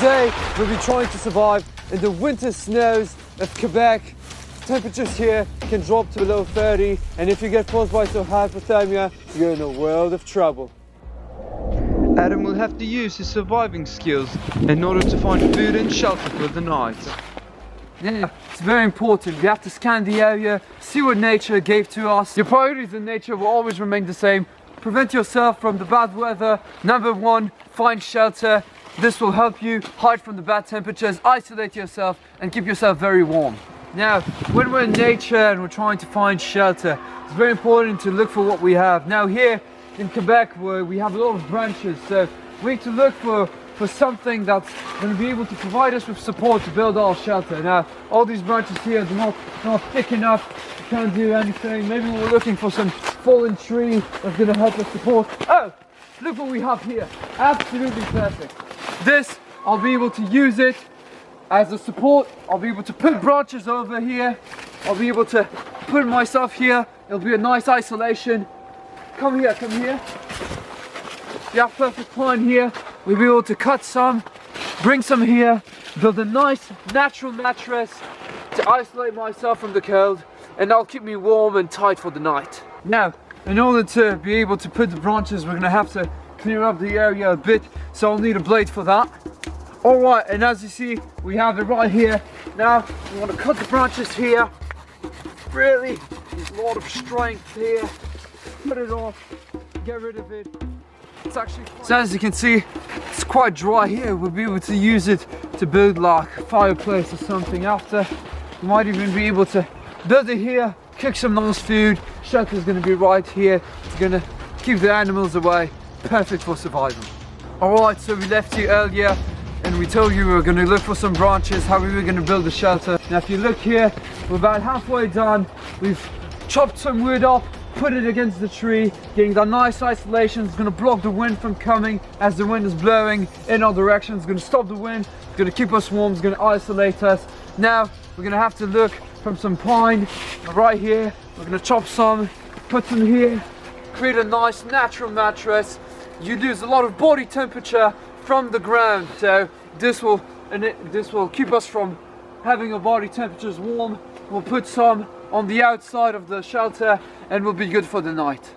Today we'll be trying to survive in the winter snows of Quebec. Temperatures here can drop to below 30, and if you get frostbite or hypothermia, you're in a world of trouble. Adam will have to use his surviving skills in order to find food and shelter for the night. Yeah, it's very important. We have to scan the area, see what nature gave to us. Your priorities in nature will always remain the same. Prevent yourself from the bad weather. Number one, find shelter. This will help you hide from the bad temperatures, isolate yourself, and keep yourself very warm. Now, when we're in nature and we're trying to find shelter, it's very important to look for what we have. Now here in Quebec, where we have a lot of branches, so we need to look for something that's going to be able to provide us with support to build our shelter. Now, all these branches here are not thick enough, you can't do anything. Maybe we're looking for some fallen tree that's going to help us support. Oh, look what we have here. Absolutely perfect. This, I'll be able to use it as a support. I'll be able to put branches over here. I'll be able to put myself here. It'll be a nice isolation. Come here, come here. You have perfect pine here. We'll be able to cut some, bring some here, build a nice natural mattress to isolate myself from the cold, and that'll keep me warm and tight for the night. Now, in order to be able to put the branches, we're gonna have to clear up the area a bit, so I'll need a blade for that. Alright, and as you see, we have it right here. Now, we want to cut the branches here. Really, there's a lot of strength here. Put it off, get rid of it. It's actually quite... So as you can see, it's quite dry here. We'll be able to use it to build like a fireplace or something after. We might even be able to build it here, cook some nice food. Shelter's going to be right here. It's going to keep the animals away. Perfect for survival. Alright, so we left you earlier and we told you we were going to look for some branches, how we were going to build a shelter. Now if you look here, we're about halfway done. We've chopped some wood up, put it against the tree, getting that nice isolation. It's going to block the wind from coming as the wind is blowing in our direction. It's going to stop the wind, it's going to keep us warm, it's going to isolate us. Now we're going to have to look from some pine right here. We're going to chop some, put some here, create a nice natural mattress. You lose a lot of body temperature from the ground, so this will keep us from having our body temperatures warm. We'll put some on the outside of the shelter and we'll be good for the night.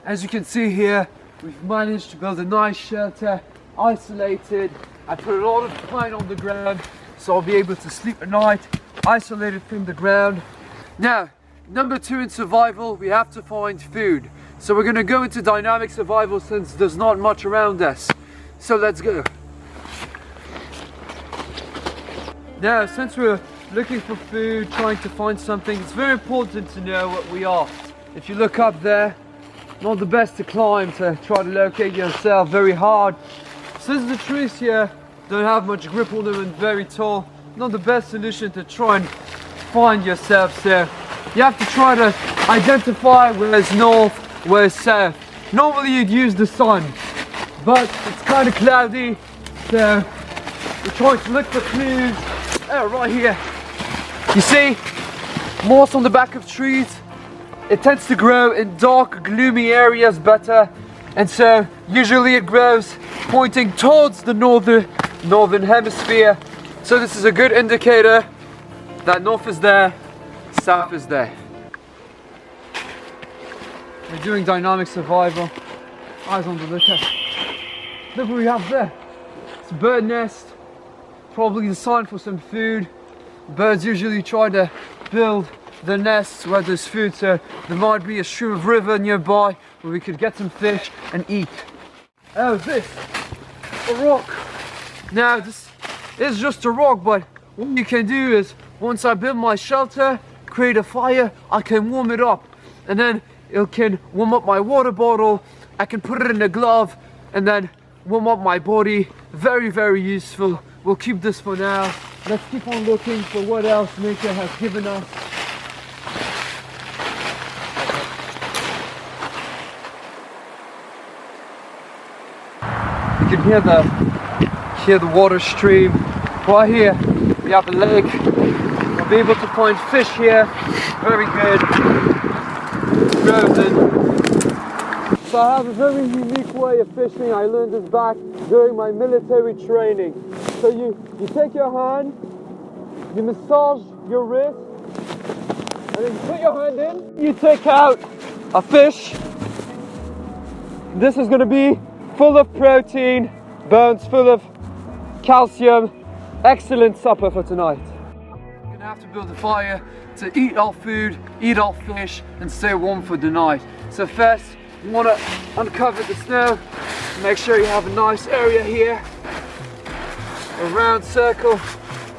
As you can see here, we've managed to build a nice shelter, isolated. I put a lot of pine on the ground so I'll be able to sleep at night, isolated from the ground. Now, number two in survival, we have to find food. So we're going to go into dynamic survival since there's not much around us. So let's go. Now, since we're looking for food, trying to find something, it's very important to know what we are. If you look up there, not the best to climb to try to locate yourself, very hard. Since the trees here don't have much grip on them and very tall, not the best solution to try and find yourself. So you have to try to identify where's north, where's south. Normally you'd use the sun, but it's kind of cloudy, so we're trying to look for clues. Oh, right here. You see, moss on the back of trees. It tends to grow in dark, gloomy areas better, and so usually it grows pointing towards the northern hemisphere. So this is a good indicator that north is there, south is there. We're doing dynamic survival. Eyes on the lookout. Look what we have there. It's a bird nest. Probably the sign for some food. Birds usually try to build their nests where there's food, so there might be a stream of river nearby where we could get some fish and eat. Oh, this, a rock. Now this is just a rock, but what you can do is once I build my shelter, create a fire, I can warm it up, and then it can warm up my water bottle. I can put it in a glove and then warm up my body. Very, very useful. We'll keep this for now. Let's keep on looking for what else nature has given us. You can hear the water stream. Right here we have a lake. We'll be able to find fish here. Very good. Frozen. So I have a very unique way of fishing. I learned this back during my military training. So you take your hand, you massage your wrist, and then you put your hand in, you take out a fish. This is going to be full of protein, bones full of calcium. Excellent supper for tonight. We're going to have to build a fire to eat our food, eat our fish, and stay warm for the night. So first, you want to uncover the snow. Make sure you have a nice area here. A round circle.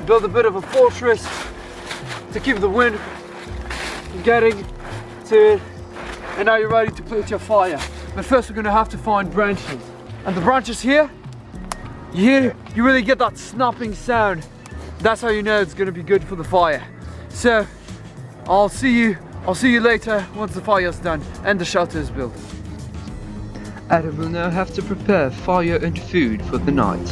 Build a bit of a fortress to keep the wind from getting to it. And now you're ready to put your fire. But first we're going to have to find branches. And the branches here, you really get that snapping sound. That's how you know it's going to be good for the fire. So I'll see you later once the fire is done and the shelter is built. Adam will now have to prepare fire and food for the night.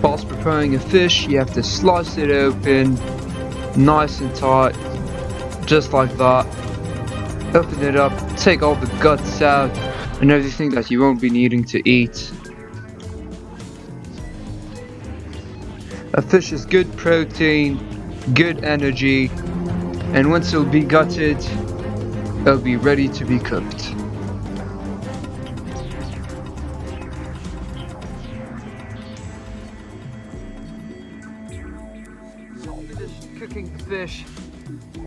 Whilst preparing a fish, you have to slice it open, nice and tight, just like that. Open it up, take all the guts out and everything that you won't be needing to eat. A fish is good protein, good energy, and once it'll be gutted, it'll be ready to be cooked. Finished cooking the fish.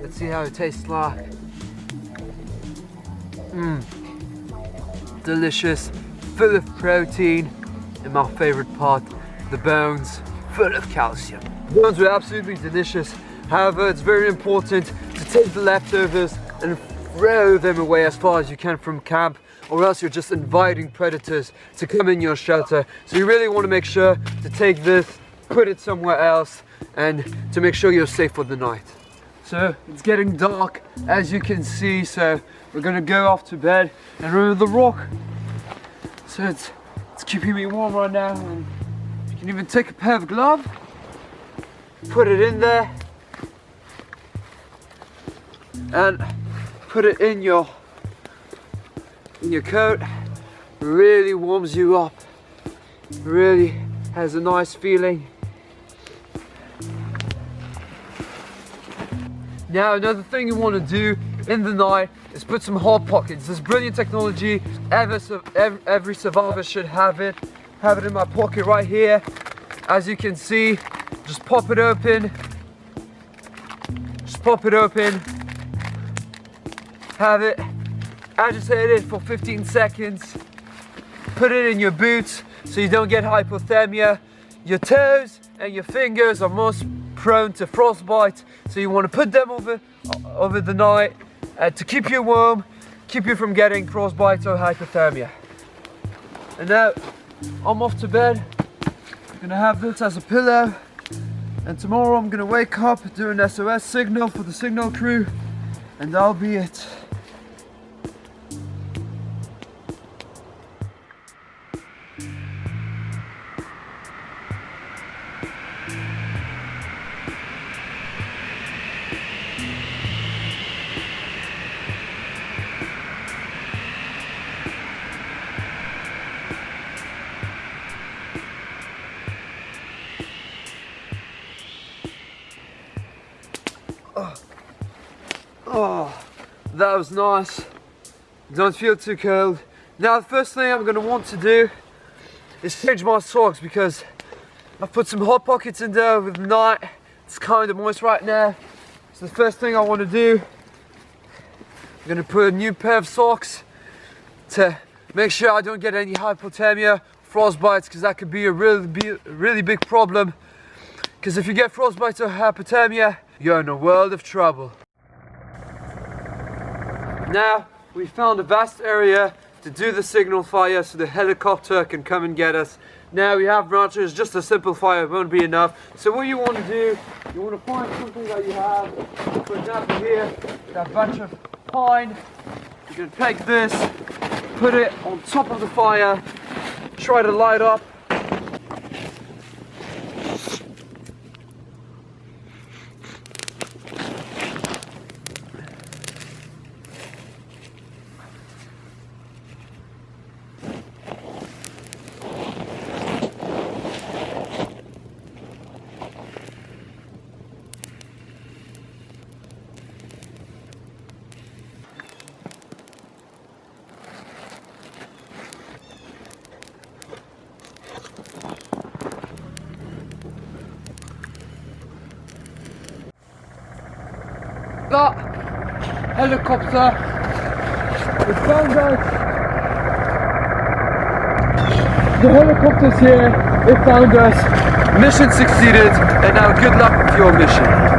Let's see how it tastes like. Delicious, full of protein, and my favorite part, the bones, full of calcium. The bones were absolutely delicious. However, it's very important to take the leftovers and throw them away as far as you can from camp, or else you're just inviting predators to come in your shelter. So you really want to make sure to take this, put it somewhere else, and to make sure you're safe for the night. So it's getting dark, as you can see, so we're gonna go off to bed. And remember the rock, so it's keeping me warm right now. And you can even take a pair of gloves, put it in there, and put it in your coat. Really warms you up, really has a nice feeling. Now another thing you want to do in the night is put some hot pockets. This brilliant technology, every survivor should have it. Have it in my pocket right here. As you can see, just pop it open. Just pop it open. Have it, agitate it for 15 seconds. Put it in your boots so you don't get hypothermia. Your toes and your fingers are most prone to frostbite, so you want to put them over the night to keep you warm, keep you from getting frostbite or hypothermia. And now I'm off to bed. I'm gonna have this as a pillow, and tomorrow I'm gonna wake up, do an SOS signal for the signal crew, and that'll be it. Oh, that was nice. Don't feel too cold. Now the first thing I'm gonna want to do is change my socks, because I've put some hot pockets in there over the night. It's kind of moist right now. So the first thing I want to do, I'm gonna put a new pair of socks to make sure I don't get any hypothermia, frostbites, because that could be a really big problem. Because if you get frostbite or hypothermia, you're in a world of trouble. Now we found a vast area to do the signal fire so the helicopter can come and get us. Now we have branches, just a simple fire won't be enough. So what you want to do, you want to find something that you have. For example here, that bunch of pine. You can take this, put it on top of the fire, try to light up. that. Helicopter. It found us. The helicopter's here. It found us. Mission succeeded. And now good luck with your mission.